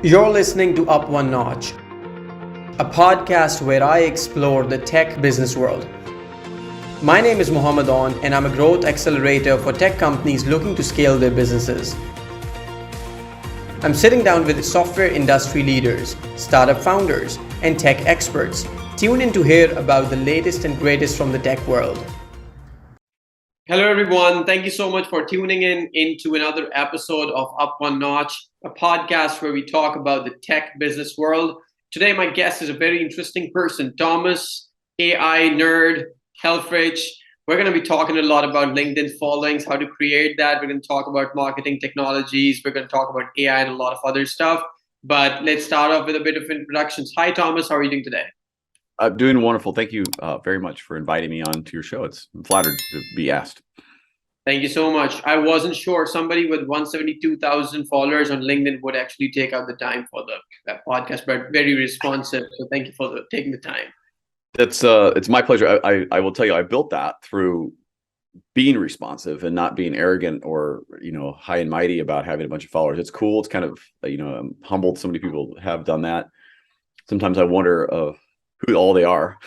You're listening to Up1Notch, a podcast where I explore the tech business world. My name is Mohammed Aoun, and I'm a growth accelerator for tech companies looking to scale their businesses. I'm sitting down with software industry leaders, startup founders, and tech experts. Tune in to hear about the latest and greatest from the tech world. Hello, everyone. Thank you so much for tuning into another episode of Up1Notch, a podcast where we talk about the tech business world. Today, my guest is a very interesting person, Thomas, AI nerd, Helfrich. We're going to be talking a lot about LinkedIn followings, how to create that. We're going to talk about marketing technologies. We're going to talk about AI and a lot of other stuff. But let's start off with a bit of introductions. Hi, Thomas. How are you doing today? I'm doing wonderful. Thank you very much for inviting me on to your show. I'm flattered to be asked. Thank you so much. I wasn't sure somebody with 172,000 followers on LinkedIn would actually take out the time for the podcast, but very responsive. So thank you for taking the time. That's it's my pleasure. I will tell you, I built that through being responsive and not being arrogant or high and mighty about having a bunch of followers. It's cool. It's kind of I'm humbled so many people have done that. Sometimes I wonder who all they are,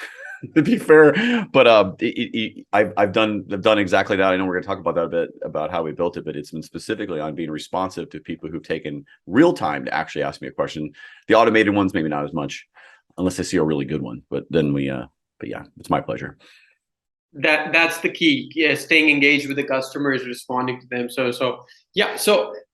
to be fair. But I've done exactly that. I know we're going to talk about that a bit, about how we built it, but it's been specifically on being responsive to people who've taken real time to actually ask me a question. The automated ones, maybe not as much, unless I see a really good one. But then but yeah, it's my pleasure. That's the key. Yeah, staying engaged with the customers, responding to them. So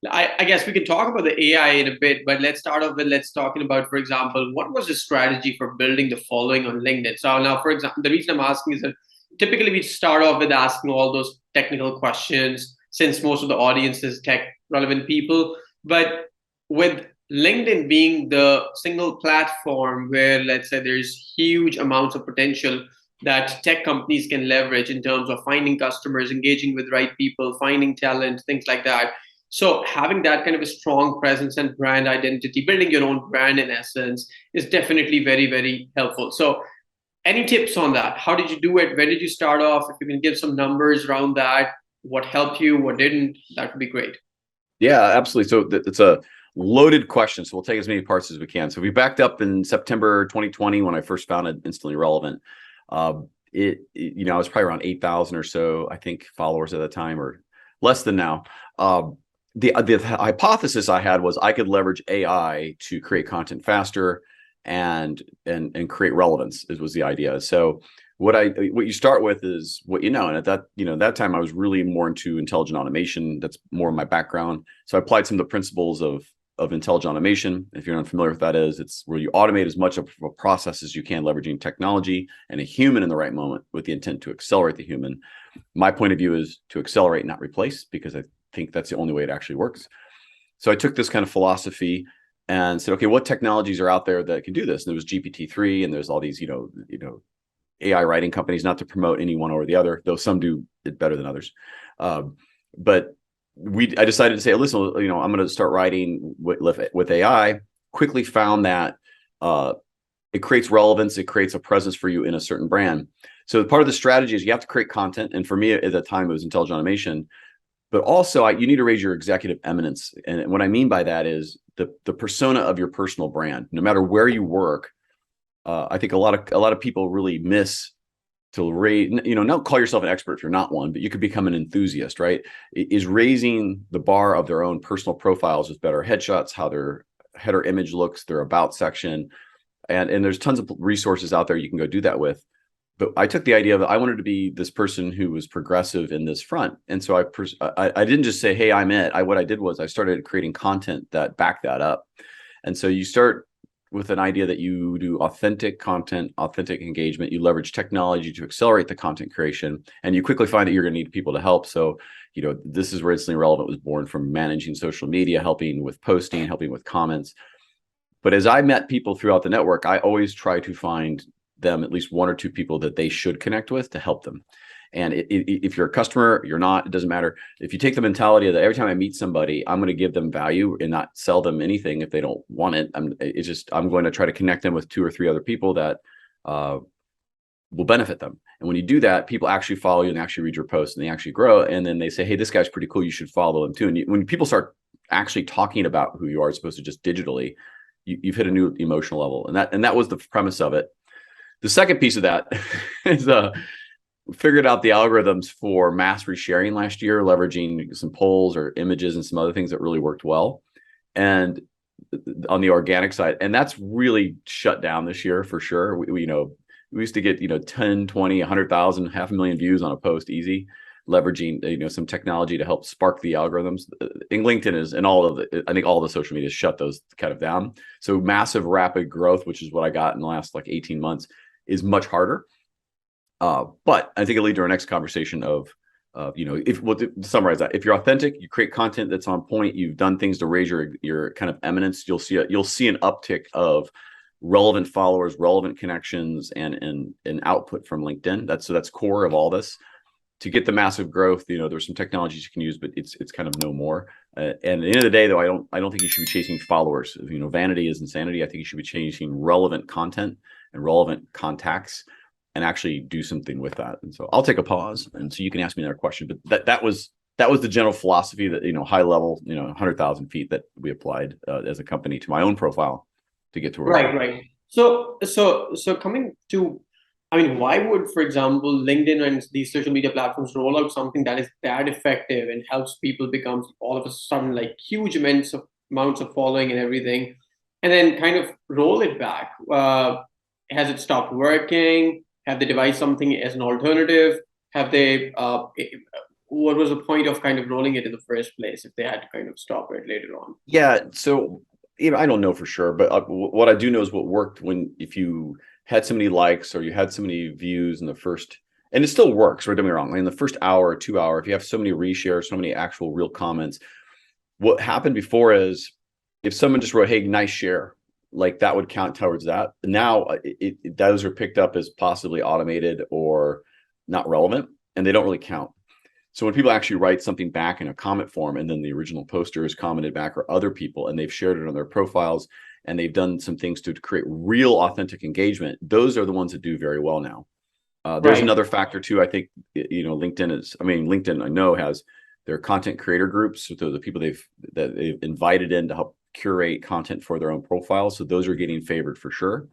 I guess we can talk about the AI in a bit, but let's start off with talking about, for example, what was the strategy for building the following on LinkedIn? So now, for example, the reason I'm asking is that typically we start off with asking all those technical questions, since most of the audience is tech relevant people. But with LinkedIn being the single platform where, let's say, there's huge amounts of potential that tech companies can leverage in terms of finding customers, engaging with right people, finding talent, things like that. So having that kind of a strong presence and brand identity, building your own brand in essence, is definitely very, very helpful. So any tips on that? How did you do it? Where did you start off? If you can give some numbers around that, what helped you, what didn't, that would be great. Yeah, absolutely. So it's a loaded question. So we'll take as many parts as we can. So we backed up in September 2020 when I first founded Instantly Relevant. I was probably around 8,000 or so, I think, followers at the time, or less than now. The hypothesis I had was I could leverage AI to create content faster and create relevance. Was the idea. So what you start with is what and at that time I was really more into intelligent automation. That's more my background. So I applied some of the principles of intelligent automation. If you're unfamiliar with that, it's where you automate as much of a process as you can, leveraging technology and a human in the right moment with the intent to accelerate the human. My point of view is to accelerate, not replace, because I think that's the only way it actually works. So I took this kind of philosophy and said, okay, what technologies are out there that can do this? And there was GPT-3, and there's all these, AI writing companies, not to promote any one or the other, though some do it better than others. But I decided to say, listen, I'm going to start writing with AI. Quickly found that it creates relevance. It creates a presence for you in a certain brand. So part of the strategy is you have to create content. And for me at the time, it was intelligent automation. But also, you need to raise your executive eminence. And what I mean by that is the persona of your personal brand. No matter where you work, I think a lot of people really miss to raise, not call yourself an expert if you're not one, but you could become an enthusiast, right? Is raising the bar of their own personal profiles with better headshots, how their header image looks, their about section. And there's tons of resources out there you can go do that with. But I took the idea that I wanted to be this person who was progressive in this front. And so I didn't just say, hey, I'm it. What I did was I started creating content that backed that up. And so you start with an idea that you do authentic content, authentic engagement. You leverage technology to accelerate the content creation, and you quickly find that you're going to need people to help. So, this is where Instantly Relevant was born, from managing social media, helping with posting, helping with comments. But as I met people throughout the network, I always try to find them at least one or two people that they should connect with to help them. And if you're a customer, you're not, it doesn't matter. If you take the mentality that every time I meet somebody, I'm going to give them value and not sell them anything if they don't want it. I'm going to try to connect them with two or three other people that will benefit them. And when you do that, people actually follow you and actually read your posts, and they actually grow. And then they say, hey, this guy's pretty cool, you should follow him too. And when people start actually talking about who you are as opposed to just digitally, you've hit a new emotional level. And that was the premise of it. The second piece of that is figured out the algorithms for mass resharing last year, leveraging some polls or images and some other things that really worked well. And on the organic side, and that's really shut down this year for sure. We used to get 10, 20, 100,000, 500,000 views on a post easy, leveraging some technology to help spark the algorithms. In LinkedIn is, and I think all the social media shut those kind of down. So massive rapid growth, which is what I got in the last like 18 months, is much harder. But I think it'll lead to our next conversation of to summarize that, if you're authentic, you create content that's on point, you've done things to raise your kind of eminence, you'll see an uptick of relevant followers, relevant connections, and output from LinkedIn. That's core of all this. To get the massive growth, there's some technologies you can use, but it's kind of no more. And at the end of the day, though, I don't think you should be chasing followers. Vanity is insanity. I think you should be chasing relevant content and relevant contacts, and actually do something with that. And so I'll take a pause, and so you can ask me another question. But that was the general philosophy, that high level, 100,000 feet, that we applied as a company to my own profile to get to where right. So coming to, why would, for example, LinkedIn and these social media platforms roll out something that is that effective and helps people become all of a sudden like huge amounts of following and everything, and then kind of roll it back? Has it stopped working? Have they devised something as an alternative? Have they? What was the point of kind of rolling it in the first place if they had to kind of stop it later on? Yeah, so I don't know for sure, but what I do know is what worked if you had so many likes or you had so many views in the first, and it still works. Right? Don't get me wrong. In the first hour or 2 hour, if you have so many reshares, so many actual real comments, what happened before is if someone just wrote, "Hey, nice share," like that would count towards that. Now those are picked up as possibly automated or not relevant, and they don't really count. So when people actually write something back in a comment form, and then the original poster is commented back, or other people, and they've shared it on their profiles, and they've done some things to create real authentic engagement, those are the ones that do very well now. There's another factor too. I think LinkedIn I know has their content creator groups, so the people they've invited in to help curate content for their own profiles. So those are getting favored for sure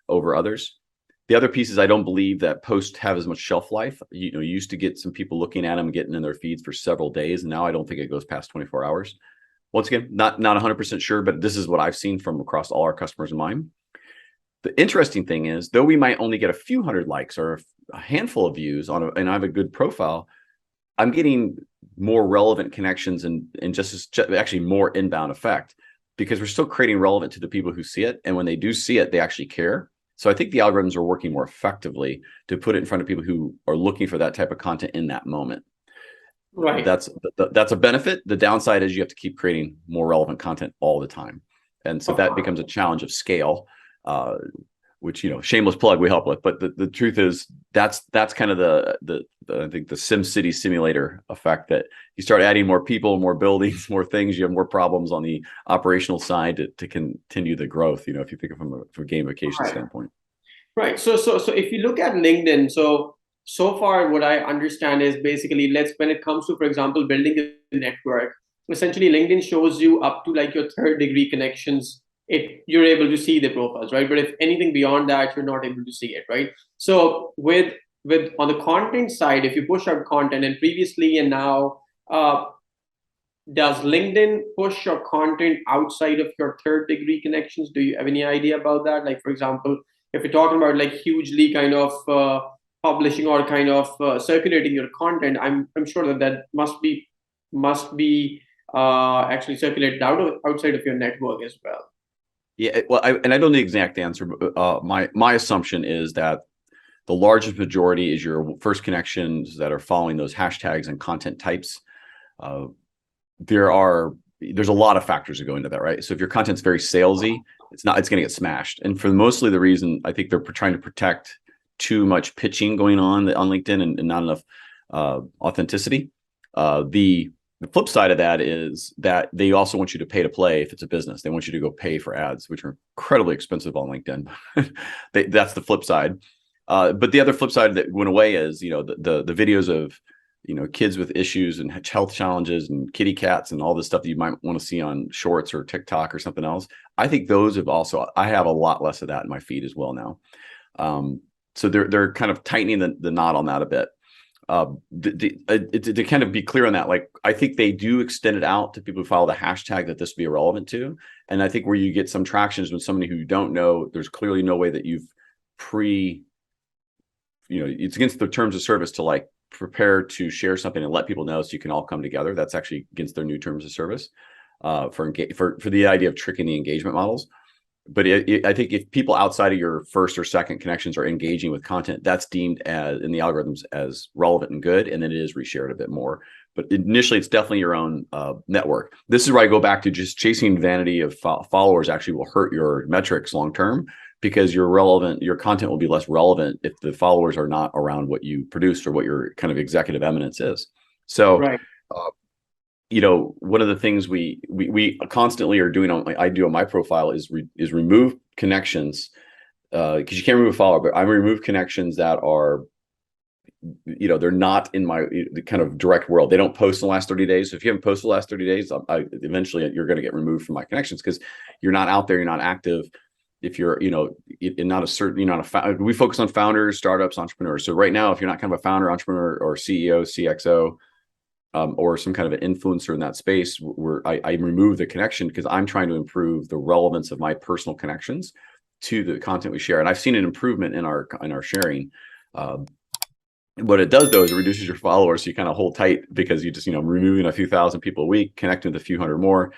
over others. The other piece is I don't believe that posts have as much shelf life. You used to get some people looking at them, getting in their feeds for several days. And now I don't think it goes past 24 hours. Once again, not 100% sure, but this is what I've seen from across all our customers and mine. The interesting thing is, though we might only get a few hundred likes or a handful of views and I have a good profile, I'm getting more relevant connections and just actually more inbound effect, because we're still creating relevant to the people who see it. And when they do see it, they actually care. So I think the algorithms are working more effectively to put it in front of people who are looking for that type of content in that moment. Right. That's a benefit. The downside is you have to keep creating more relevant content all the time. And so that becomes a challenge of scale, which, shameless plug, we help with. But the truth is that's kind of the I think the SimCity simulator effect, that you start adding more people, more buildings, more things, you have more problems on the operational side to continue the growth, if you think of from a gamification standpoint. Right. So if you look at LinkedIn, so far what I understand is basically, when it comes to, for example, building a network, essentially LinkedIn shows you up to like your third degree connections. You're able to see the profiles, right? But if anything beyond that, you're not able to see it, right? So with on the content side, if you push out content, and previously and now, does LinkedIn push your content outside of your third degree connections? Do you have any idea about that? Like, for example, if you're talking about like hugely kind of publishing or kind of circulating your content, I'm sure that must be actually circulated outside of your network as well. Yeah, well, I don't know the exact answer, but my assumption is that the largest majority is your first connections that are following those hashtags and content types. There's a lot of factors that go into that, right? So if your content's very salesy, it's going to get smashed. And for mostly the reason, I think they're trying to protect too much pitching going on LinkedIn and not enough authenticity. The flip side of that is that they also want you to pay to play if it's a business. They want you to go pay for ads, which are incredibly expensive on LinkedIn. That's the flip side. But the other flip side that went away is, the videos of, kids with issues and health challenges and kitty cats and all this stuff that you might want to see on shorts or TikTok or something else. I think those have also, I have a lot less of that in my feed as well now. So they're kind of tightening the knot on that a bit. To kind of be clear on that, like, I think they do extend it out to people who follow the hashtag that this would be irrelevant to. And I think where you get some traction is when somebody who you don't know, there's clearly no way that you've it's against the terms of service to like prepare to share something and let people know so you can all come together. That's actually against their new terms of service for the idea of tricking the engagement models. But I think if people outside of your first or second connections are engaging with content, that's deemed as in the algorithms as relevant and good, and then it is reshared a bit more. But initially, it's definitely your own network. This is where I go back to just chasing vanity of followers actually will hurt your metrics long term, because your content will be less relevant if the followers are not around what you produce or what your kind of executive eminence is. So, right. One of the things we constantly are doing I do on my profile is remove connections, because you can't remove a follower, but I remove connections that are, they're not in my kind of direct world. They don't post in the last 30 days. So if you haven't posted the last 30 days, eventually you're going to get removed from my connections because you're not out there, you're not active. If you're, we focus on founders, startups, entrepreneurs. So right now, if you're not kind of a founder, entrepreneur, or CEO, CXO, or some kind of an influencer in that space, where I remove the connection because I'm trying to improve the relevance of my personal connections to the content we share. And I've seen an improvement in our sharing. What it does though is it reduces your followers, so you kind of hold tight because you just removing a few thousand people a week, connecting with a few hundred more,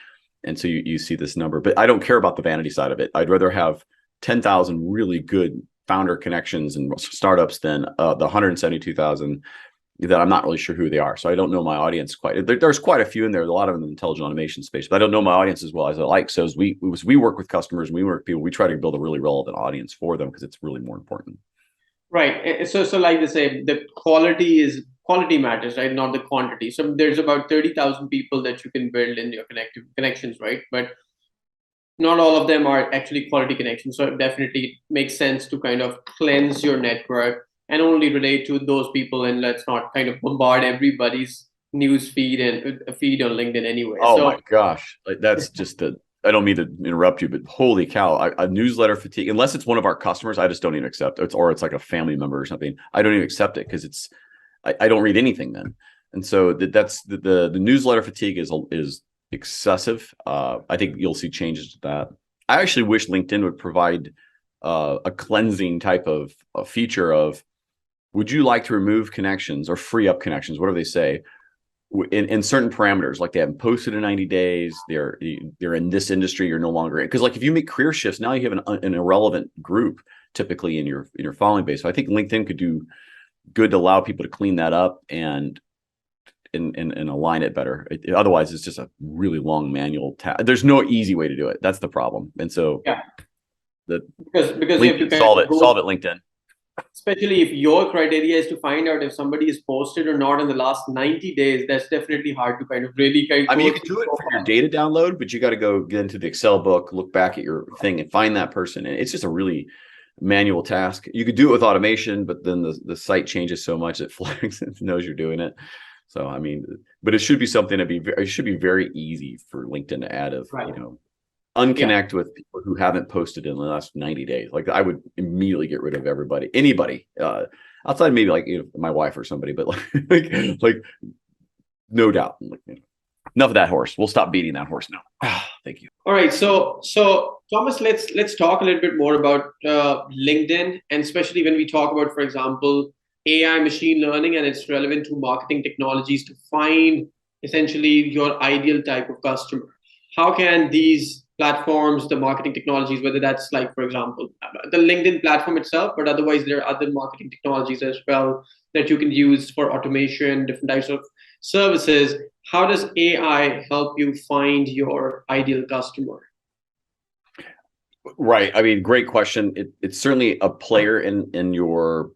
and so you see this number. But I don't care about the vanity side of it. I'd rather have 10,000 really good founder connections and startups than the 172,000 that I'm not really sure who they are. So I don't know my audience quite. There's quite a few in there, a lot of them in the intelligent automation space, but I don't know my audience as well as I like. So as we work with customers and we work with people, we try to build a really relevant audience for them because it's really more important. Right. So like they say, the quality matters, right? Not the quantity. So there's about 30,000 people that you can build in your connections, right? But not all of them are actually quality connections. So it definitely makes sense to kind of cleanse your network and only relate to those people, and let's not kind of bombard everybody's news feed and feed on LinkedIn anyway. Oh my gosh, like that's just I don't mean to interrupt you, but holy cow, a newsletter fatigue, unless it's one of our customers, I just don't even accept it. Or it's like a family member or something. I don't even accept it because I don't read anything then. And so that's the newsletter fatigue is excessive. I think you'll see changes to that. I actually wish LinkedIn would provide a cleansing type of a feature of, would you like to remove connections or free up connections, whatever they say, in certain parameters, like they haven't posted in 90 days, they're in this industry, you're no longer in. Because like if you make career shifts, now you have an irrelevant group typically in your following base. So I think LinkedIn could do good to allow people to clean that up and align it better. Otherwise, it's just a really long manual task. There's no easy way to do it. That's the problem. And so because LinkedIn, you have to solve it, LinkedIn. Especially if your criteria is to find out if somebody is posted or not in the last 90 days, that's definitely hard to kind of really I mean, you can do it for your data download, but you got to go get into the Excel book, look back at your thing and find that person. And it's just a really manual task. You could do it with automation, but then the site changes so much it flags and knows you're doing it. So, I mean, but it should be something it should be very easy for LinkedIn to add unconnect with people who haven't posted in the last 90 days. Like I would immediately get rid of anybody outside maybe like my wife or somebody, but like no doubt. Enough of that horse. We'll stop beating that horse now. Thank you. All right. So Thomas, let's talk a little bit more about LinkedIn, and especially when we talk about, for example, AI, machine learning, and it's relevant to marketing technologies to find essentially your ideal type of customer. How can these platforms, the marketing technologies, whether that's like, for example, the LinkedIn platform itself, but otherwise there are other marketing technologies as well that you can use for automation, different types of services. How does AI help you find your ideal customer? Right. I mean, great question. It's certainly a player in your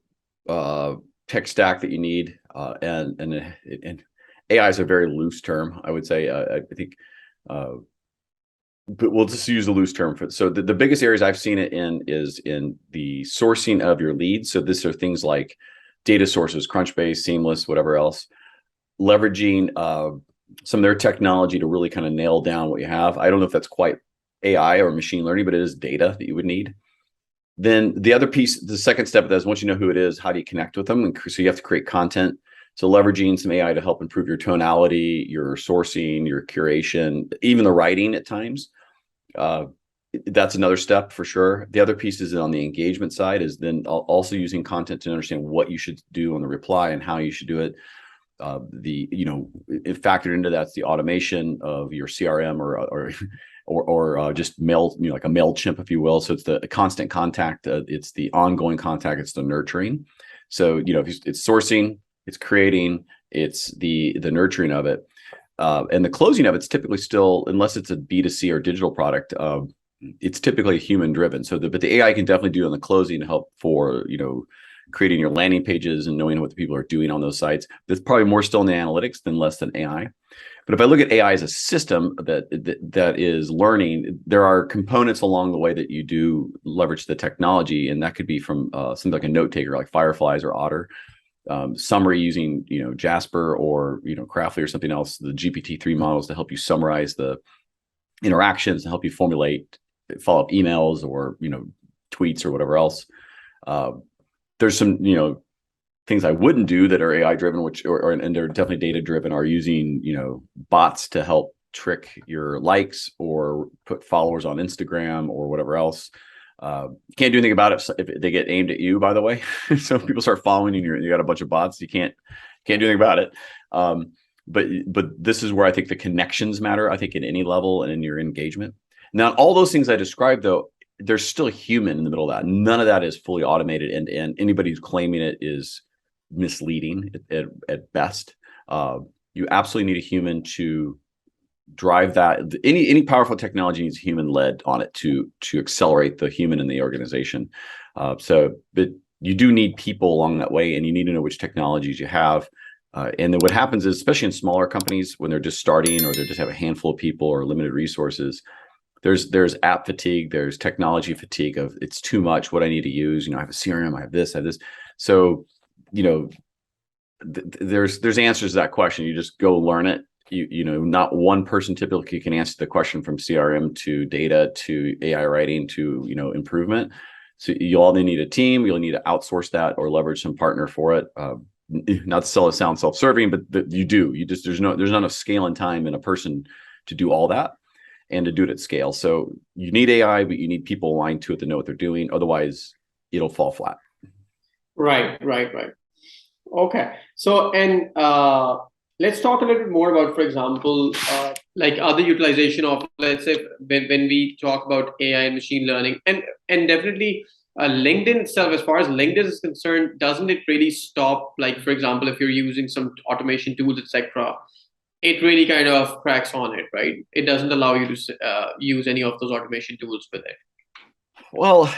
tech stack that you need. And AI is a very loose term, I would say. I think but we'll just use a loose term for it. So the biggest areas I've seen it in is in the sourcing of your leads. So these are things like data sources, Crunchbase, Seamless, whatever else. leveraging some of their technology to really kind of nail down what you have. I don't know if that's quite AI or machine learning, but it is data that you would need. Then the other piece, the second step of that is once you know who it is, how do you connect with them? And so you have to create content. So leveraging some AI to help improve your tonality, your sourcing, your curation, even the writing at times. That's another step for sure. The other piece is on the engagement side is then also using content to understand what you should do on the reply and how you should do it. It factored into that's the automation of your CRM or just mail, like a MailChimp, if you will. So it's the constant contact. It's the ongoing contact. It's the nurturing. So, if it's sourcing, it's creating, it's the nurturing of it. And the closing of it's typically still, unless it's a B2C or digital product, it's typically human driven. But the AI can definitely do on the closing to help for, creating your landing pages and knowing what the people are doing on those sites. That's probably more still in the analytics than less than AI. But if I look at AI as a system that is learning, there are components along the way that you do leverage the technology, and that could be from something like a note taker, like Fireflies or Otter, summary using Jasper or Craftly or something else, the GPT-3 models to help you summarize the interactions, to help you formulate follow-up emails or tweets or whatever else. There's some things I wouldn't do that are AI driven, and they're definitely data driven, are using, bots to help trick your likes or put followers on Instagram or whatever else. You can't do anything about it if they get aimed at you, by the way. So if people start following you, you got a bunch of bots, you can't do anything about it. But this is where I think the connections matter, I think, at any level and in your engagement. Now, all those things I described, though, there's still human in the middle of that. None of that is fully automated, and anybody who's claiming it is misleading at best. You absolutely need a human to drive that. Any powerful technology needs human led on it to accelerate the human in the organization. But you do need people along that way, and you need to know which technologies you have. And then what happens is, especially in smaller companies, when they're just starting or they just have a handful of people or limited resources, there's app fatigue, there's technology fatigue of it's too much, what I need to use. I have a CRM, I have this. So, there's answers to that question. You just go learn it. Not one person typically can answer the question from CRM to data to AI writing to, improvement. So you all need a team. You'll need to outsource that or leverage some partner for it. Not to sound self-serving, but you do. There's not enough scale and time in a person to do all that and to do it at scale. So you need AI, but you need people aligned to it to know what they're doing. Otherwise, it'll fall flat. Right. Okay. So, and let's talk a little bit more about, for example, like other utilization of, let's say, when we talk about AI and machine learning, and definitely LinkedIn itself, as far as LinkedIn is concerned, doesn't it really stop? Like, for example, if you're using some automation tools, etc., it really kind of cracks on it, right? It doesn't allow you to use any of those automation tools with it. Well,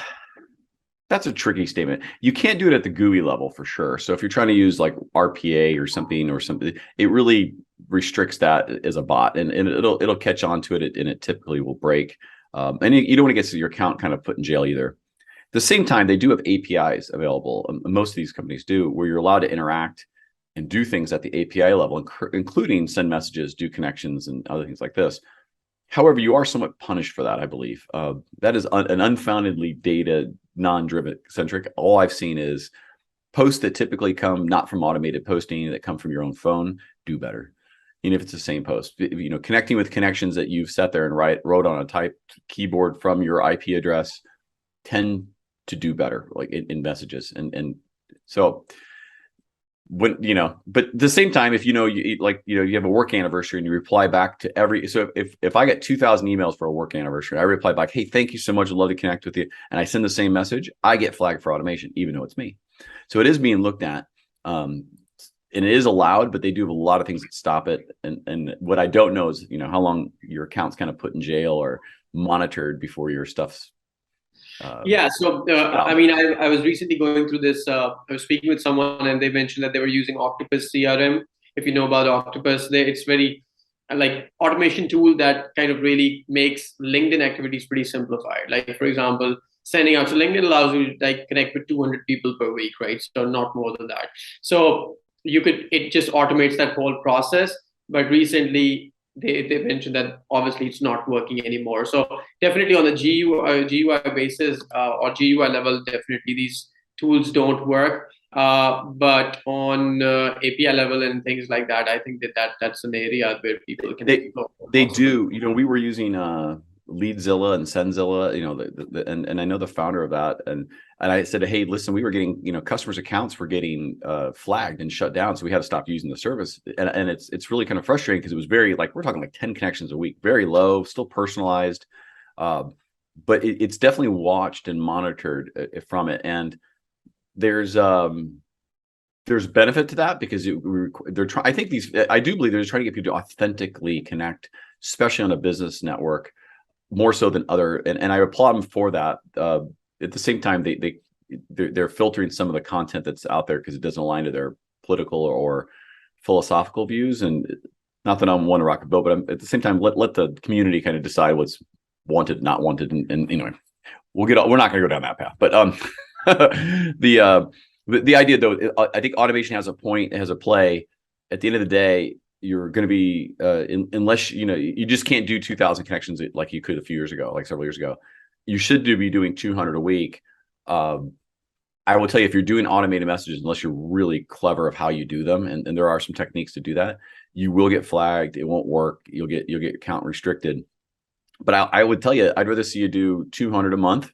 that's a tricky statement. You can't do it at the GUI level for sure. So if you're trying to use like RPA or something, it really restricts that as a bot, and it'll catch on to it, and it typically will break. And you don't want to get your account kind of put in jail either. At the same time, they do have APIs available. Most of these companies do, where you're allowed to interact and do things at the API level, including send messages, do connections, and other things like this. However, you are somewhat punished for that, I believe. That is an unfoundedly data non-driven centric. All I've seen is posts that typically come not from automated posting, that come from your own phone, do better. Even if it's the same post, connecting with connections that you've sat there and wrote on a typed keyboard from your IP address tend to do better, like in messages. And so when, but at the same time, if you have a work anniversary and you reply back to so if I get 2,000 emails for a work anniversary, I reply back, hey, thank you so much, I'd love to connect with you, and I send the same message, I get flagged for automation, even though it's me. So it is being looked at, and it is allowed, but they do have a lot of things that stop it. And what I don't know is, how long your account's kind of put in jail or monitored before your stuff's yeah. So, I mean, I was recently going through this. I was speaking with someone, and they mentioned that they were using Octopus CRM. If you know about Octopus, it's very like automation tool that kind of really makes LinkedIn activities pretty simplified. Like, for example, sending out. So LinkedIn allows you to like connect with 200 people per week, right? So not more than that. So it just automates that whole process. But recently they mentioned that obviously it's not working anymore. So definitely on the GUI basis, or GUI level, definitely these tools don't work. But on API level and things like that, I think that's an area where people can explore. They do. We were using Leadzilla and Senzilla, and I know the founder of that, and I said, hey, listen, we were getting, customers' accounts were getting flagged and shut down, so we had to stop using the service, and it's really kind of frustrating because it was very, like, we're talking like 10 connections a week, very low, still personalized, but it's definitely watched and monitored from it, and there's benefit to that because they're trying. I think I do believe they're just trying to get people to authentically connect, especially on a business network, more so than other. And I applaud them for that. At the same time, they're filtering some of the content that's out there because it doesn't align to their political or philosophical views. And not that I'm one to rock a boat, but at the same time, let the community kind of decide what's wanted, not wanted. And anyway, we're not going to go down that path. But the idea, though, I think automation has a point, it has a play. At the end of the day, you're going to be, unless, you just can't do 2,000 connections like you could a few years ago, like several years ago. You should be doing 200 a week. I will tell you, if you're doing automated messages, unless you're really clever of how you do them, and there are some techniques to do that, you will get flagged. It won't work. You'll get account restricted. But I would tell you, I'd rather see you do 200 a month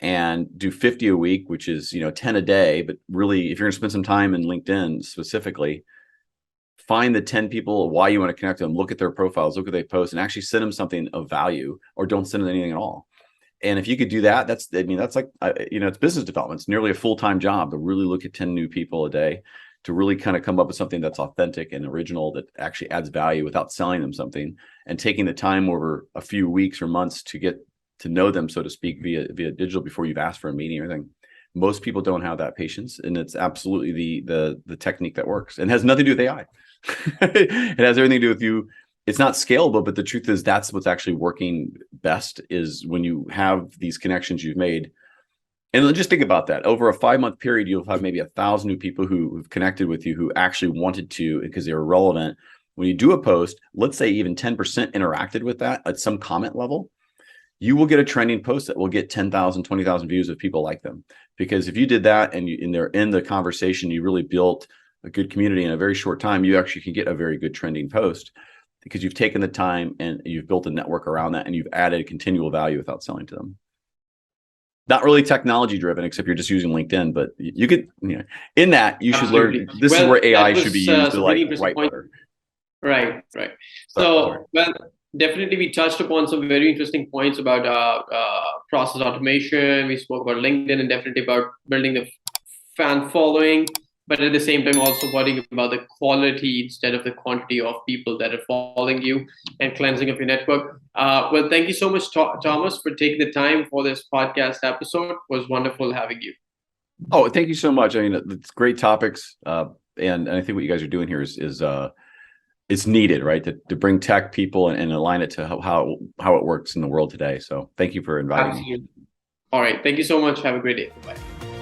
and do 50 a week, which is 10 a day. But really, if you're going to spend some time in LinkedIn specifically, find the 10 people why you want to connect them, look at their profiles, look at they post, and actually send them something of value, or don't send them anything at all. And if you could do that, that's like, it's business development. It's nearly a full-time job to really look at 10 new people a day, to really kind of come up with something that's authentic and original, that actually adds value without selling them something, and taking the time over a few weeks or months to get to know them, so to speak, via digital before you've asked for a meeting or anything. Most people don't have that patience, and it's absolutely the technique that works, and has nothing to do with AI. It has everything to do with you. It's not scalable, but the truth is that's what's actually working best, is when you have these connections you've made. And just think about that. Over a 5-month period, you'll have maybe 1,000 new people who've connected with you, who actually wanted to, because they were relevant. When you do a post, let's say even 10% interacted with that at some comment level, you will get a trending post that will get 10,000, 20,000 views of people like them. Because if you did that and they're in the conversation, you really built a good community in a very short time, you actually can get a very good trending post, because you've taken the time and you've built a network around that, and you've added continual value without selling to them. Not really technology driven, except you're just using LinkedIn, but you could, in that you should learn. This is where AI should be used to write better. Right. So, well, definitely we touched upon some very interesting points about process automation. We spoke about LinkedIn, and definitely about building the fan following, but at the same time also worrying about the quality instead of the quantity of people that are following you, and cleansing of your network. Well, thank you so much, Thomas, for taking the time for this podcast episode. It was wonderful having you. Oh, thank you so much. I mean, it's great topics, and I think what you guys are doing here is it's needed, right? To bring tech people and align it to how it works in the world today. So thank you for inviting me. All right. Thank you so much. Have a great day. Bye.